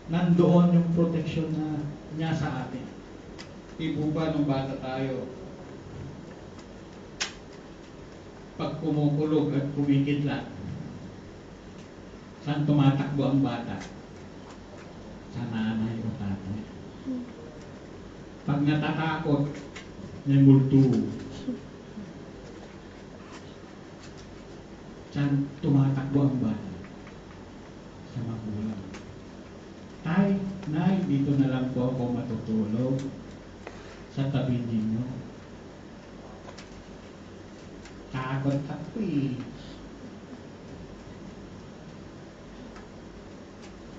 nandoon yung proteksyon na niya sa atin. Ibo ba nung bata tayo, pag kumukulog at kumikidlat, saan tumatakbo ang bata? Sa nanay o tatay. Pag natatakot, may multo. Saan tumatakbo ang bata? Sa magulang. Tay, nay, dito na lang po ako matutulog sa tabi ninyo. Takot ako eh.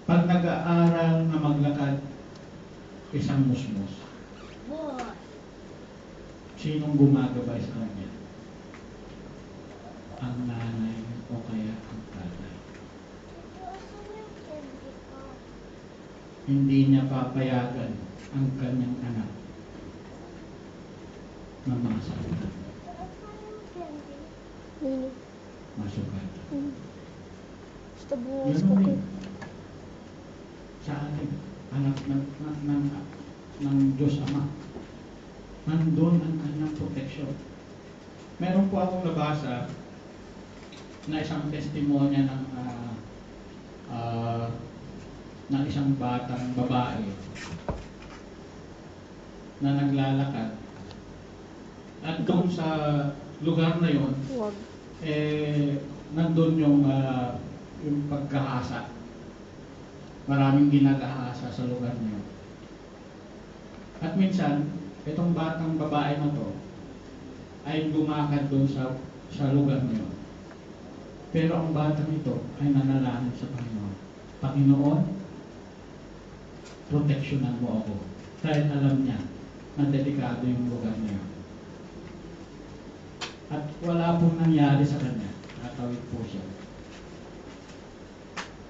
Pag nag-aaral na maglakad, isang musmos. Sinong gumagabay sa kanya? Ang nanay o kaya ang tatay. Hindi niya papayagan ang kanyang anak na masaktan. Masukat. Ganun eh. Sa atin, anak ng Diyos Ama, nandun ang kanyang proteksyon. Meron po akong nabasa na isang testimonya ng isang batang babae na naglalakad. At doon sa lugar na yon, nandun yung pagkahasa. Maraming ginagahasa sa lugar na yun. At minsan, itong batang babae na to ay lumakad doon sa lugar na yun. Pero ang batang ito ay nanalangin sa Panginoon. Panginoon, proteksyonan mo ako. Dahil alam niya na delikado yung lugar na yun. At wala pong nangyari sa kanya. Natawid po siya.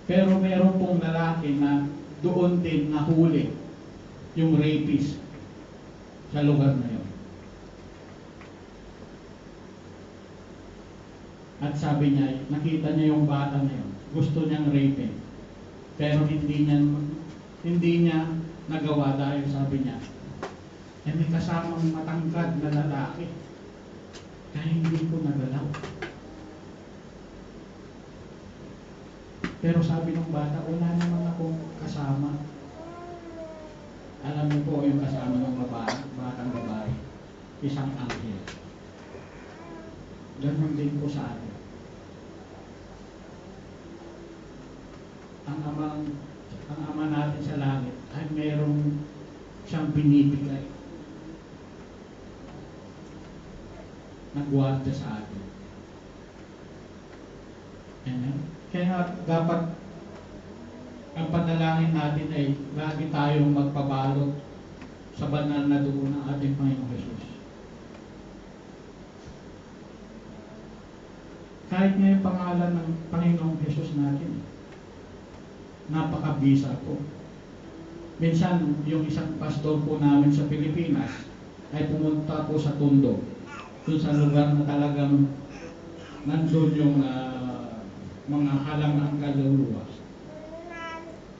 Pero meron pong lalaki na doon din nahuli yung rapist sa lugar na yun. At sabi niya, nakita niya yung bata na yun. Gusto niyang rapin. Pero hindi niya nagawa dahil sabi niya, may kasamang matangkad na lalaki. Kaya hindi ko nagalaw. Pero sabi ng bata, wala naman akong kasama. Alam niyo po yung kasama ng batang babae. Isang anghel. Ganun din po sa atin. Ang ama natin sa langit ay mayroong siyang binibigay. Nagwanda sa atin. Amen. Kaya dapat ang panalangin natin ay lagi tayong magpabalot sa banal na dugo ng ating Panginoong Jesus. Kahit nga yung pangalan ng Panginoong Jesus natin, napakabisa po. Minsan, yung isang pastor po namin sa Pilipinas ay pumunta po sa Tondo, dun sa lugar na talagang nandun yung mga halangang kaluluwa.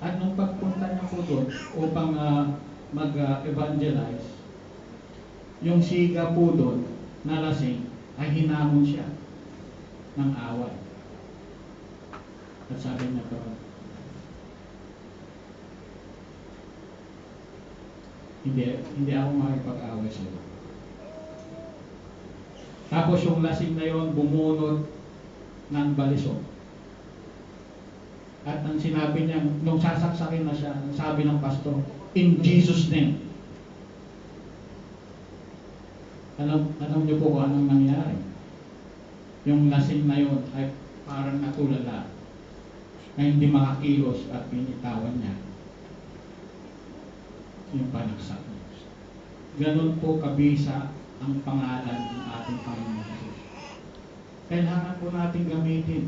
At nung pagpunta niya po doon upang mag-evangelize, yung siga po doon na lasing ay hinamon siya ng away. At sabi niya po, hindi ako makipag-away sa iyo. Tapos yung lasing na yon bumunod ng balisok. At ang sinabi niya, nung sasaksakin na siya, sabi ng pastor, in Jesus' name. Alam niyo po kung anong nangyari. Yung lasing na yon ay parang natulala na hindi makakilos at pinitawan niya yung panaksak niya. Ganun po kabisa ang pangalan ng ating Panginoon Jesus. Kailangan po natin gamitin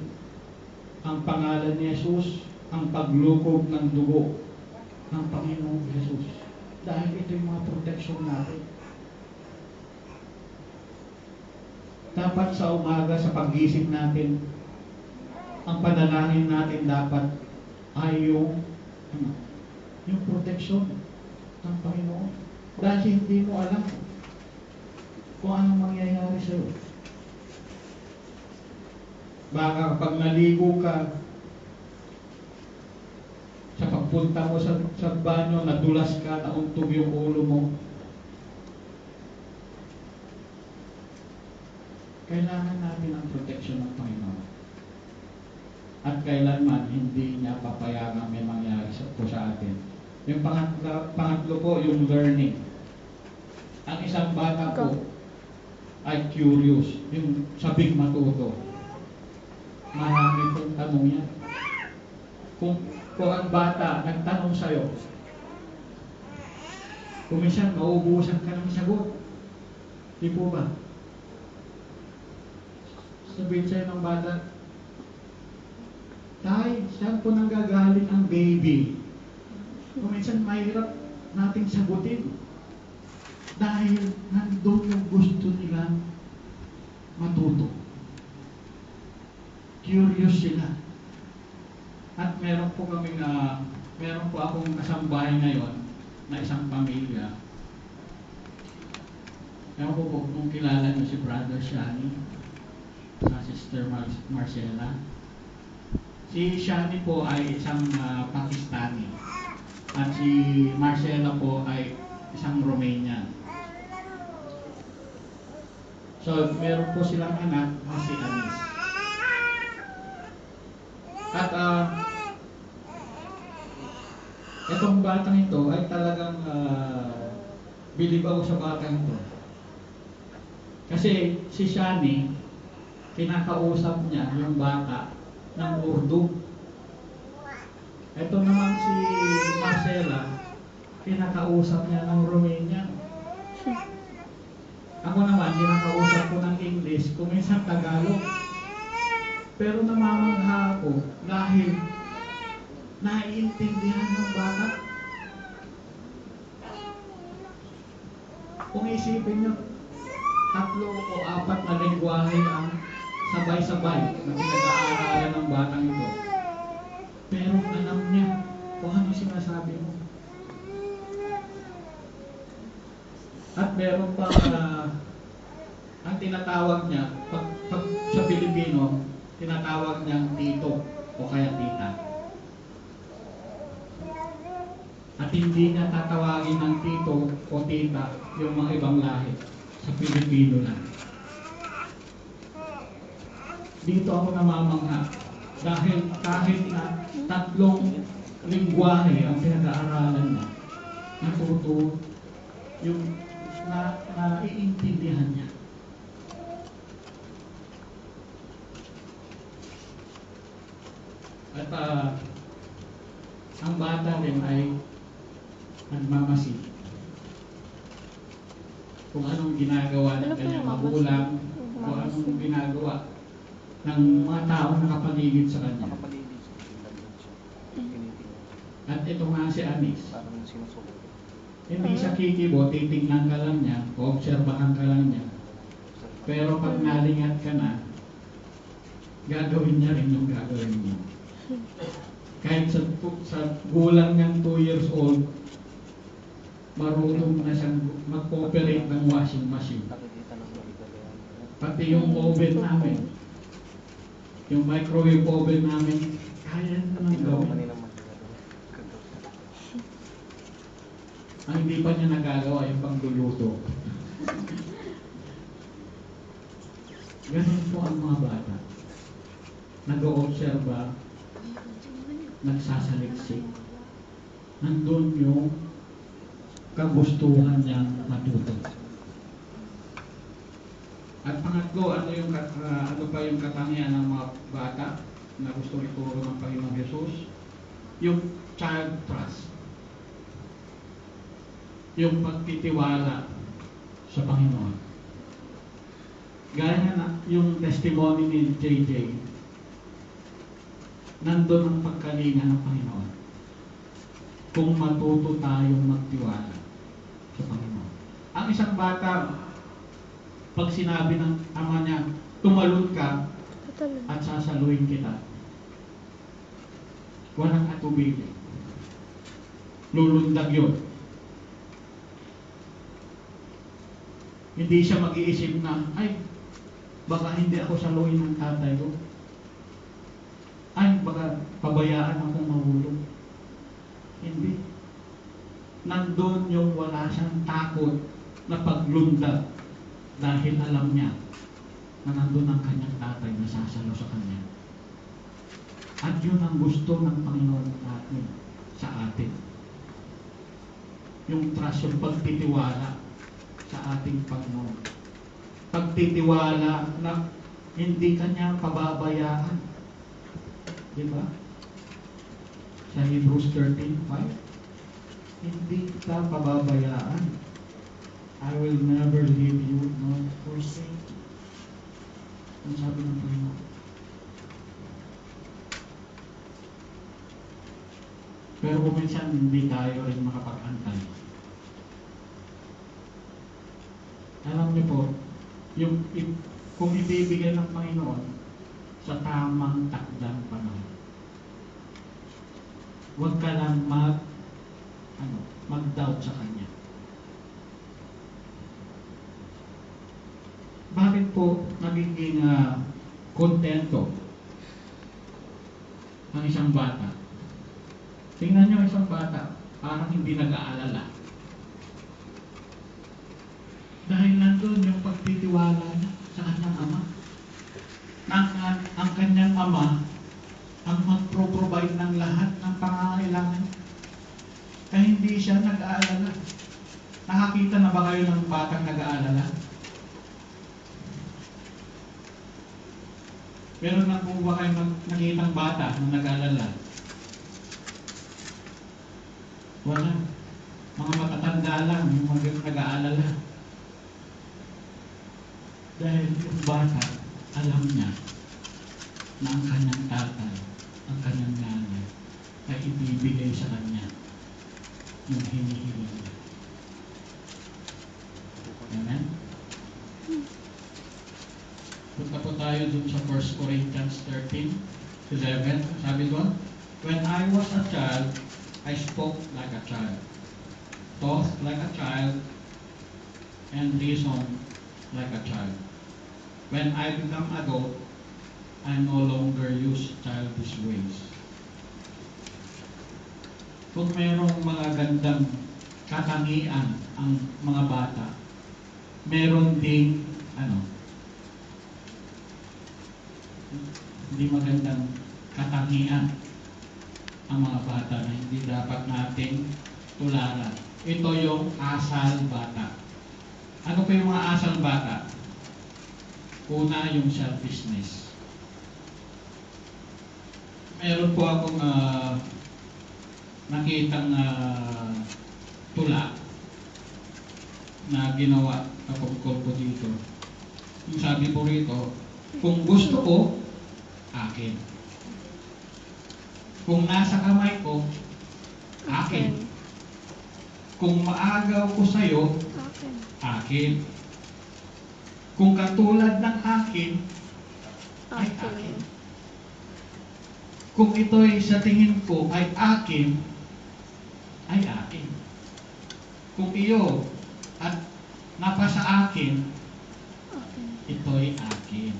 ang pangalan ni Jesus, ang paglukob ng dugo ng Panginoong Jesus. Dahil ito yung mga proteksyon natin. Dapat sa umaga, sa pag-isip natin, ang panalangin natin dapat ay yung yung proteksyon ng Panginoon. Dahil hindi mo alam kung anong mangyayari sa'yo. Baka kapag naligo ka, sa pagpunta mo sa banyo, nadulas ka, nauntog yung ulo mo. Kailangan natin ang proteksyon ng Panginoon. At kailanman hindi niya papayagan may mangyari po sa atin. Yung pangatlo po, yung learning. Ang isang bata po ay curious, yung sabik matuto. Marami pong tanong yan. Kung ang bata nagtanong sa'yo, kung minsan mauubusan ka ng sagot, di po ba? Sabihin sa'yo ng bata, Tay, saan po nanggagaling ang baby? Kung minsan mahirap nating sagutin dahil nandun yung gusto nilang matuto. Curious sila. At meron po akong kasambahay ngayon na isang pamilya. Ewan ko po kung kilala niyo si Brother Shani sa Sister Marcela. Si Shani po ay isang Pakistani at si Marcela po ay isang Romanian. So, meron po silang anak na si Anis. At itong batang ito ay talagang bilib ako sa batang ito. Kasi si Shani, kinakausap niya yung bata ng Urdu. Ito naman si Marcela, kinakausap niya ng Romanian. Ako naman, kinakausap ko ng English, kung minsan Tagalog. Pero namamangha ako dahil naiintindihan ng bata. Kung isipin nyo, 3 o 4 na lengguwahe ang sabay-sabay na pinag-aaralan ng batang ito. Pero alam niya kung ano sinasabi mo. At meron pa ang tinatawag niya, pag sa Pilipino, tinatawag niyang tito o kaya tita. At hindi niya tatawagin ng tito o tita yung mga ibang lahi. Sa Pilipino lang. Dito ako namamangha dahil kahit na 3 lingwahe ang pinag-aaralan niya, natuto yung naiintindihan niya. At ang bata rin ay nagmamasid kung anong ginagawa ng kanyang magulang, kung anong ginagawa ng mga tao nakapaligid sa kanya. At ito nga si Anis. Hindi siya kikibo, titignan ka lang niya, obserbahan ka lang niya. Pero pag nalingat ka na, gagawin niya rin yung gagawin niya. Kahit sa gulang niyang 2 years old, marunong na siyang mag-operate ng washing machine. Pati yung oven namin, yung microwave oven namin, kaya na lang gawin. Ang hindi pa niya nagagawa yung pangluluto. Ganun po ang mga bata. Nag-o-obserba, nagsasaliksik. Nandun yung kagustuhan niyang matuto. At pangatlo, ano pa yung katangian ng mga bata na gusto ituro ng Panginoong Jesus? Yung child trust. Yung pagtitiwala sa Panginoon. Gaya na yung testimony ni JJ, nandun ang pagkalinga ng Panginoon. Kung matuto tayong magtiwala sa Panginoon. Ang isang bata, pag sinabi ng ama niya, tumalon ka at sasaluhin kita, walang atubili. lulundag yun. Hindi siya mag-iisip na, ay, baka hindi ako saluhin ng tatay ko. Ay, baka pabayaan akong mahulog. Hindi. Nandun yung wala siyang takot na paglundag dahil alam niya na nandun ang kanyang tatay na sasalo sa kanya. At yun ang gusto ng Panginoon natin sa atin. Yung trust, yung pagtitiwala sa ating Panginoon. Pagtitiwala na hindi kanya pababayaan. Di ba? Sa Hebrews 13:5, hindi kita pababayaan. I will never leave you nor forsake you. Ang sabi ng Panginoon. Pero kung minsan hindi tayo rin makapag-antay. Alam niyo po, kung ibibigay ng Panginoon sa tamang takdang panahon, huwag ka lang mag-doubt sa Kanya. Bakit po nagiging kontento ang isang bata? Tingnan niyo isang bata, parang hindi nag-aalala. Dahil nandun yung pagtitiwala niya sa kanyang ama. Ang kanyang ama ang mag-provide ng lahat ng pangangailangan. Kaya hindi siya nag-aalala. Nakakita na ba kayo ng batang nag-aalala? Meron na po ba kayo nakitang bata na nag-aalala? Wala. Mga matatanda lang yung mga nag-aalala. Dahil yung bata, alam niya na ang kanyang tatay, ang kanyang nanay, ay ibibigay sa kanya yung hinihiling niya. Amen? Punta po tayo dun sa 1 Corinthians 13:11. Sabi ko, when I was a child, I spoke like a child, thought like a child, and reasoned like a child. When I become adult, I no longer use childish ways. Kung mayroong mga gandang katangian ang mga bata, meron ding hindi magandang katangian ang mga bata na hindi dapat nating tularan. Ito yung asal bata. Ano po yung mga asal bata? Una, yung selfishness. Meron po akong nakitang tula na ginawa kapag ko dito. Yung sabi po rito, kung gusto ko, akin. Kung nasa kamay ko, akin. Kung maagaw ko sa'yo, akin. Kung katulad ng akin, ay akin. Kung ito'y sa tingin ko ay akin, ay akin. Kung iyo at napasa akin, ito'y akin.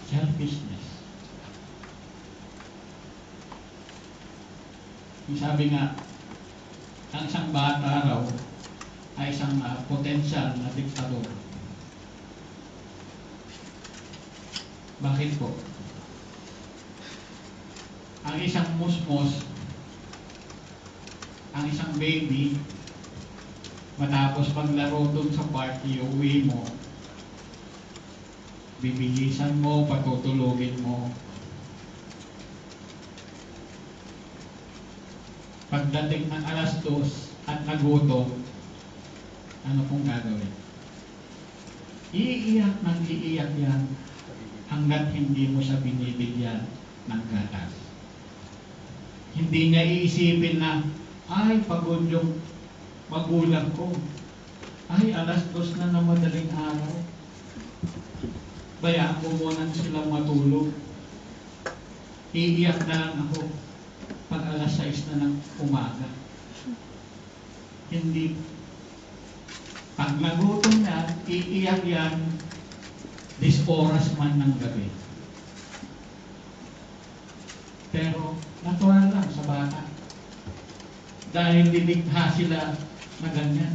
Selfishness. Yung sabi nga, ang isang bata raw ay isang potensyal na diktador. Bakit po? Ang isang musmos, ang isang baby, matapos maglaro dun sa party, uwi mo, bibihisan mo, patutulogin mo. Pagdating ng 2:00 at nagutom, ano pong gagawin? Iiyak ng iiyak yan hanggat hindi mo siya binibigyan ng gatas. Hindi niya iisipin na, ay, pagod yung magulang ko. Ay, 2:00 na ng madaling araw. Bayaan ko muna silang matulog. Iiyak na lang ako. pag alas 6 na ng umaga. Hindi, pag nagutom yan, iiyak yan 10 oras man ng gabi. Pero natural lang sa bata. Dahil nilikha sila na ganyan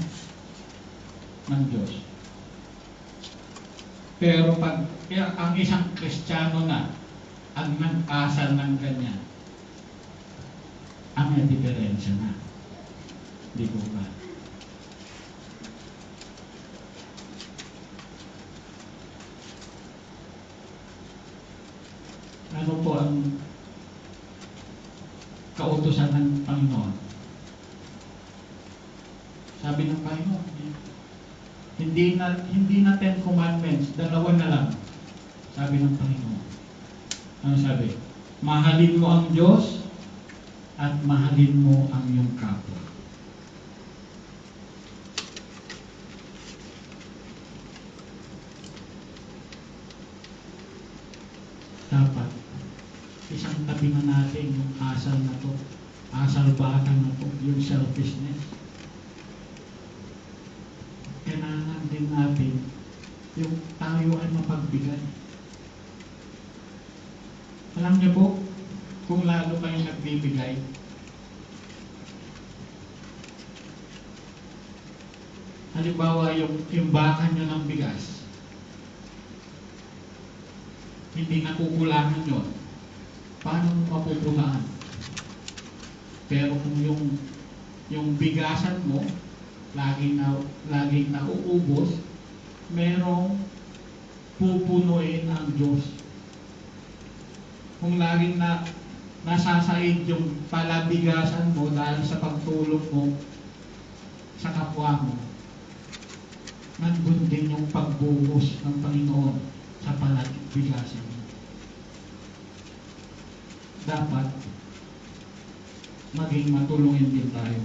ng Diyos. Pero pag kaya ang isang Kristiyano na ang nag-asal ng ganyan, ang may diferensya na. Di ko ba? Ano po ang kautusan ng Panginoon? Sabi ng Panginoon, hindi na 10 commandments, 2 na lang. Sabi ng Panginoon. Ano sabi? Mahalin mo ang Diyos at mahalin mo ang iyong kapwa. Dapat isang tabi na natin yung asal na to, asal batang na to, yung selfishness. Kailangan din natin yung tayo ay mapagbigay. Alam niyo po, kung lalo kayong nagbibigay, halimbawa yung baka nyo ng bigas, hindi nakukulangan yun, paano mo mapupunaan? Pero kung yung bigasan mo, laging nauubos, merong pupunuin ang Diyos. Kung laging nasasaid yung palabigasan mo dahil sa pagtulong mo sa kapwa mo, nandun din yung pagbuhos ng Panginoon sa palabigasan mo. Dapat maging matulungin din tayo.